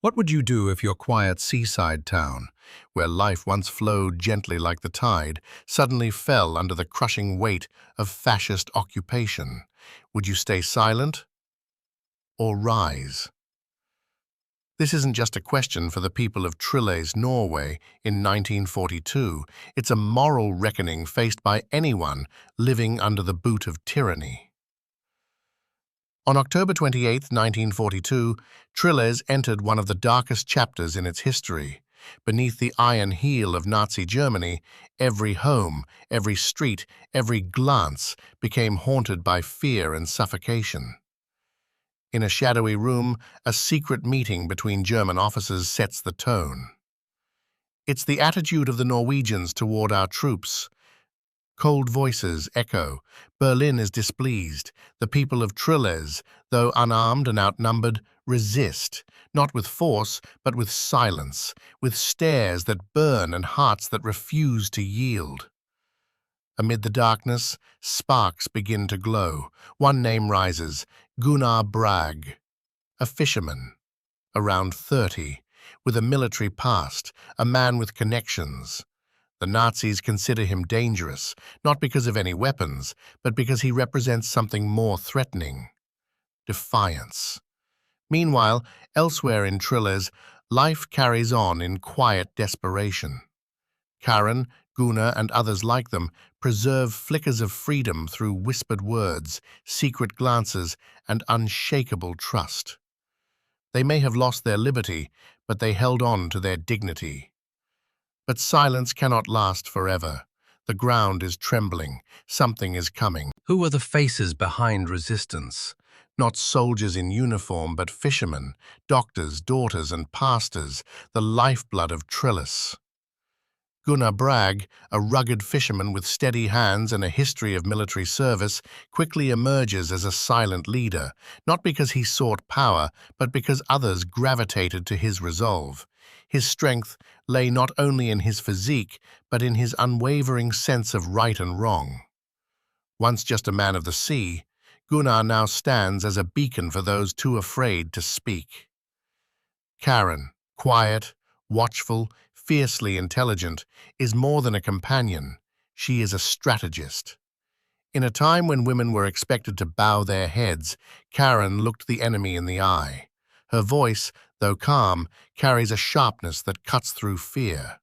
What would you do if your quiet seaside town, where life once flowed gently like the tide, suddenly fell under the crushing weight of fascist occupation? Would you stay silent or rise? This isn't just a question for the people of Trles, Norway, in 1942. It's a moral reckoning faced by anyone living under the boot of tyranny. On October 28, 1942, Trles entered one of the darkest chapters in its history. Beneath the iron heel of Nazi Germany, every home, every street, every glance became haunted by fear and suffocation. In a shadowy room, a secret meeting between German officers sets the tone. It's the attitude of the Norwegians toward our troops. Cold voices echo. Berlin is displeased. The people of Trles, though unarmed and outnumbered, resist, not with force, but with silence, with stares that burn and hearts that refuse to yield. Amid the darkness, sparks begin to glow. One name rises, Gunnar Brag, a fisherman, around 30, with a military past, a man with connections. The Nazis consider him dangerous, not because of any weapons, but because he represents something more threatening: defiance. Meanwhile, elsewhere in Trles, life carries on in quiet desperation. Karen, Gunnar, and others like them preserve flickers of freedom through whispered words, secret glances, and unshakable trust. They may have lost their liberty, but they held on to their dignity. But silence cannot last forever. The ground is trembling. Something is coming. Who are the faces behind resistance? Not soldiers in uniform, but fishermen, doctors, daughters, and pastors, the lifeblood of Trles. Gunnar Brag, a rugged fisherman with steady hands and a history of military service, quickly emerges as a silent leader, not because he sought power, but because others gravitated to his resolve. His strength lay not only in his physique, but in his unwavering sense of right and wrong. Once just a man of the sea, Gunnar now stands as a beacon for those too afraid to speak. Karen, quiet, watchful, fiercely intelligent, is more than a companion. She is a strategist. In a time when women were expected to bow their heads, Karen looked the enemy in the eye. Her voice, though calm, carries a sharpness that cuts through fear.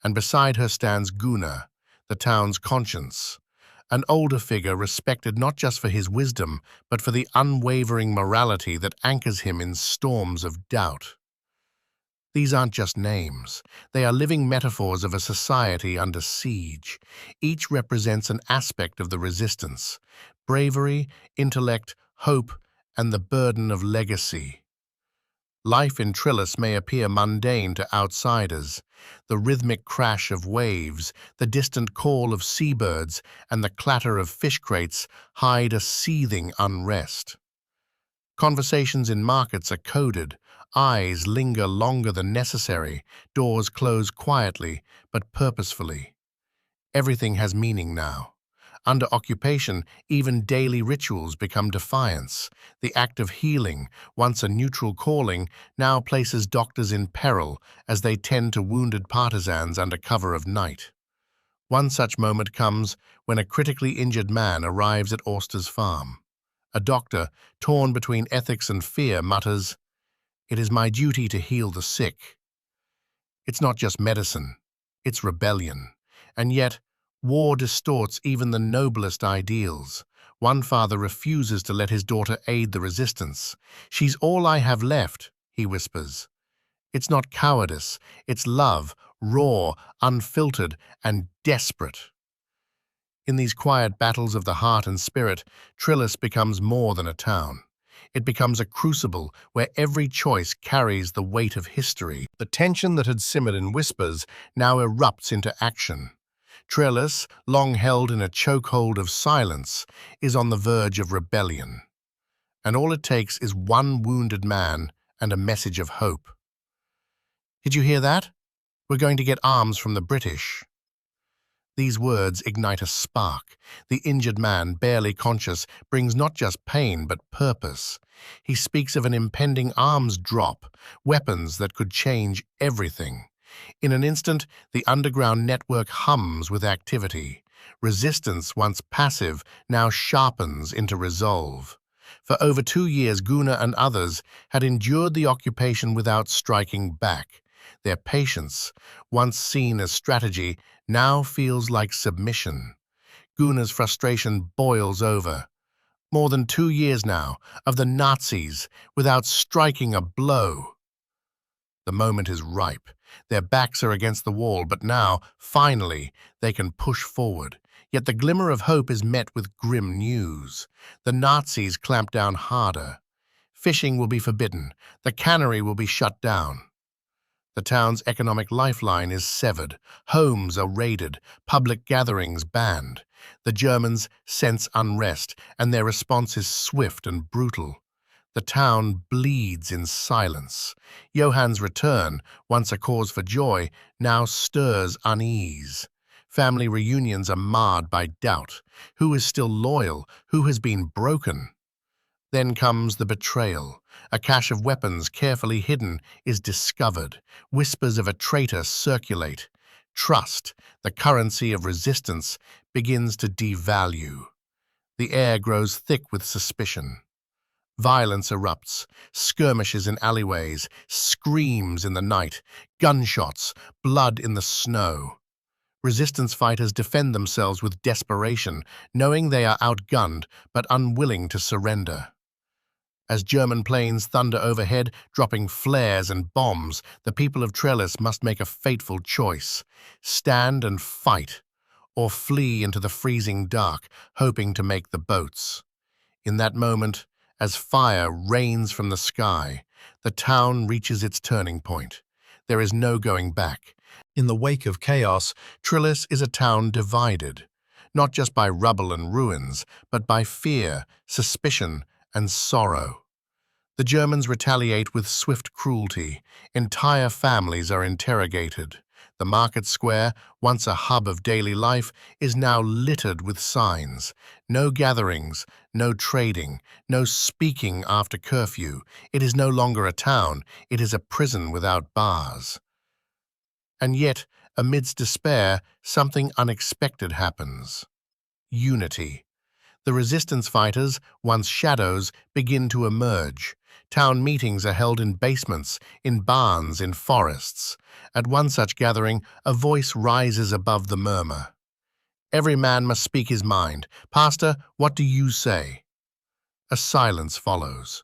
And beside her stands Gunnar, the town's conscience, an older figure respected not just for his wisdom, but for the unwavering morality that anchors him in storms of doubt. These aren't just names. They are living metaphors of a society under siege. Each represents an aspect of the resistance: bravery, intellect, hope, and the burden of legacy. Life in Trles may appear mundane to outsiders. The rhythmic crash of waves, the distant call of seabirds, and the clatter of fish crates hide a seething unrest. Conversations in markets are coded. Eyes linger longer than necessary. Doors close quietly, but purposefully. Everything has meaning now. Under occupation, even daily rituals become defiance. The act of healing, once a neutral calling, now places doctors in peril as they tend to wounded partisans under cover of night. One such moment comes when a critically injured man arrives at Auster's farm. A doctor, torn between ethics and fear, mutters, "It is my duty to heal the sick." It's not just medicine, it's rebellion. And yet, war distorts even the noblest ideals. One father refuses to let his daughter aid the resistance. "She's all I have left," he whispers. It's not cowardice, it's love, raw, unfiltered, and desperate. In these quiet battles of the heart and spirit, Trles becomes more than a town. It becomes a crucible where every choice carries the weight of history. The tension that had simmered in whispers now erupts into action. Trles, long held in a chokehold of silence, is on the verge of rebellion. And all it takes is one wounded man and a message of hope. "Did you hear that? We're going to get arms from the British." These words ignite a spark. The injured man, barely conscious, brings not just pain but purpose. He speaks of an impending arms drop, weapons that could change everything. In an instant, the underground network hums with activity. Resistance, once passive, now sharpens into resolve. For over 2 years, Guna and others had endured the occupation without striking back. Their patience, once seen as strategy, now feels like submission. Guna's frustration boils over. More than 2 years now, of the Nazis, without striking a blow. The moment is ripe. Their backs are against the wall, but now, finally, they can push forward. Yet the glimmer of hope is met with grim news. The Nazis clamp down harder. Fishing will be forbidden. The cannery will be shut down. The town's economic lifeline is severed. Homes are raided. Public gatherings banned. The Germans sense unrest, and their response is swift and brutal. The town bleeds in silence. Johann's return, once a cause for joy, now stirs unease. Family reunions are marred by doubt. Who is still loyal? Who has been broken? Then comes the betrayal. A cache of weapons carefully hidden is discovered. Whispers of a traitor circulate. Trust, the currency of resistance, begins to devalue. The air grows thick with suspicion. Violence erupts, skirmishes in alleyways, screams in the night, gunshots, blood in the snow. Resistance fighters defend themselves with desperation, knowing they are outgunned but unwilling to surrender. As German planes thunder overhead, dropping flares and bombs, the people of Trles must make a fateful choice: stand and fight, or flee into the freezing dark, hoping to make the boats. In that moment, as fire rains from the sky, the town reaches its turning point. There is no going back. In the wake of chaos, Trles is a town divided, not just by rubble and ruins, but by fear, suspicion, and sorrow. The Germans retaliate with swift cruelty. Entire families are interrogated. The market square, once a hub of daily life, is now littered with signs. No gatherings, no trading, no speaking after curfew. It is no longer a town, it is a prison without bars. And yet, amidst despair, something unexpected happens. Unity. The resistance fighters, once shadows, begin to emerge. Town meetings are held in basements, in barns, in forests. At one such gathering, a voice rises above the murmur. Every man must speak his mind. "Pastor, what do you say?" A silence follows.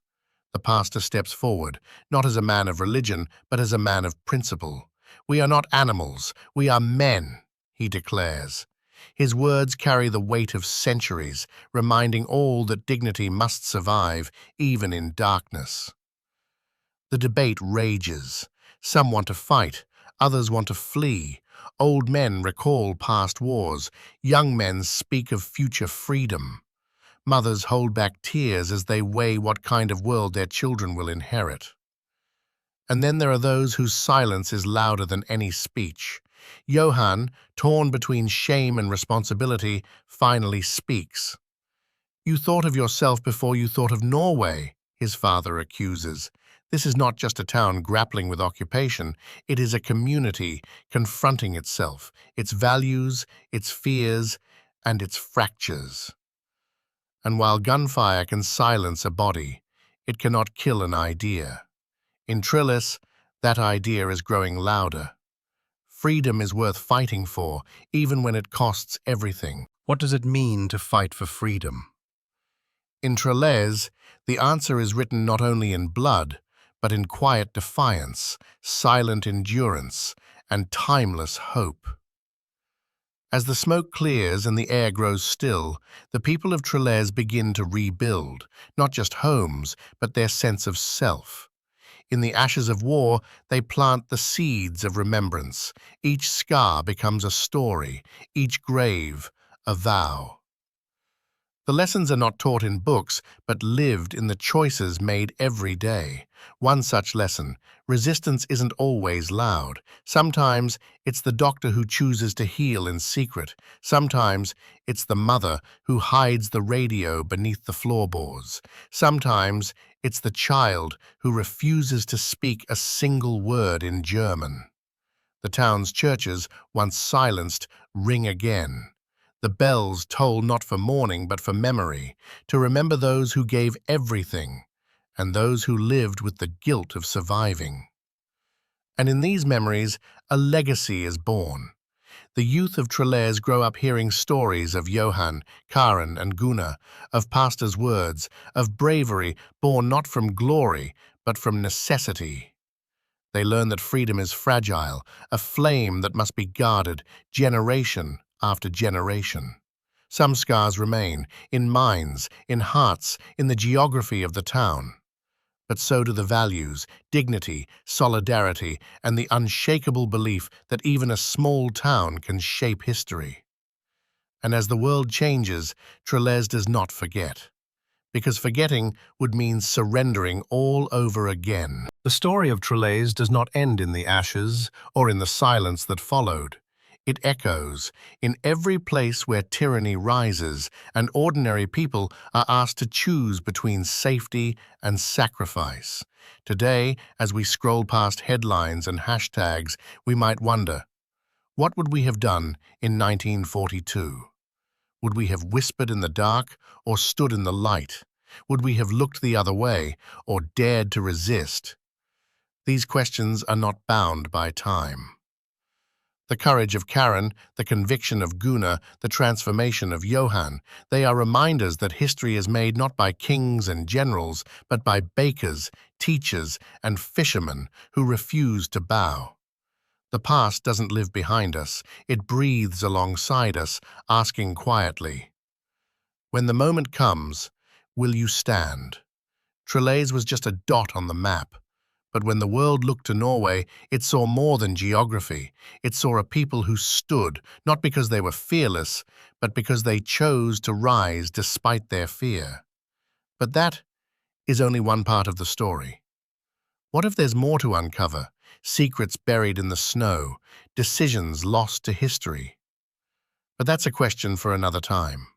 The pastor steps forward, not as a man of religion, but as a man of principle. "We are not animals, we are men," he declares. His words carry the weight of centuries, reminding all that dignity must survive, even in darkness. The debate rages. Some want to fight, others want to flee. Old men recall past wars. Young men speak of future freedom. Mothers hold back tears as they weigh what kind of world their children will inherit. And then there are those whose silence is louder than any speech. Johann, torn between shame and responsibility, finally speaks. "You thought of yourself before you thought of Norway," his father accuses. This is not just a town grappling with occupation, it is a community confronting itself, its values, its fears, and its fractures. And while gunfire can silence a body, it cannot kill an idea. In Trles, that idea is growing louder. Freedom is worth fighting for, even when it costs everything. What does it mean to fight for freedom? In Trles, the answer is written not only in blood, but in quiet defiance, silent endurance, and timeless hope. As the smoke clears and the air grows still, the people of Trles begin to rebuild, not just homes, but their sense of self. In the ashes of war, they plant the seeds of remembrance. Each scar becomes a story, each grave a vow. The lessons are not taught in books, but lived in the choices made every day. One such lesson: resistance isn't always loud. Sometimes it's the doctor who chooses to heal in secret. Sometimes it's the mother who hides the radio beneath the floorboards. Sometimes it's the child who refuses to speak a single word in German. The town's churches, once silenced, ring again. The bells toll not for mourning but for memory, to remember those who gave everything and those who lived with the guilt of surviving. And in these memories, a legacy is born. The youth of Trles grow up hearing stories of Johan, Karen, and Gunnar, of pastors' words, of bravery born not from glory but from necessity. They learn that freedom is fragile, a flame that must be guarded generation after generation. Some scars remain, in minds, in hearts, in the geography of the town. But so do the values, dignity, solidarity, and the unshakable belief that even a small town can shape history. And as the world changes, Trles does not forget, because forgetting would mean surrendering all over again. The story of Trles does not end in the ashes or in the silence that followed. It echoes in every place where tyranny rises and ordinary people are asked to choose between safety and sacrifice. Today, as we scroll past headlines and hashtags, we might wonder, what would we have done in 1942? Would we have whispered in the dark or stood in the light? Would we have looked the other way or dared to resist? These questions are not bound by time. The courage of Karen, the conviction of Gunnar, the transformation of Johan, they are reminders that history is made not by kings and generals, but by bakers, teachers, and fishermen who refuse to bow. The past doesn't live behind us, it breathes alongside us, asking quietly, when the moment comes, will you stand? Trles was just a dot on the map. But when the world looked to Norway, it saw more than geography. It saw a people who stood, not because they were fearless, but because they chose to rise despite their fear. But that is only one part of the story. What if there's more to uncover? Secrets buried in the snow, decisions lost to history? But that's a question for another time.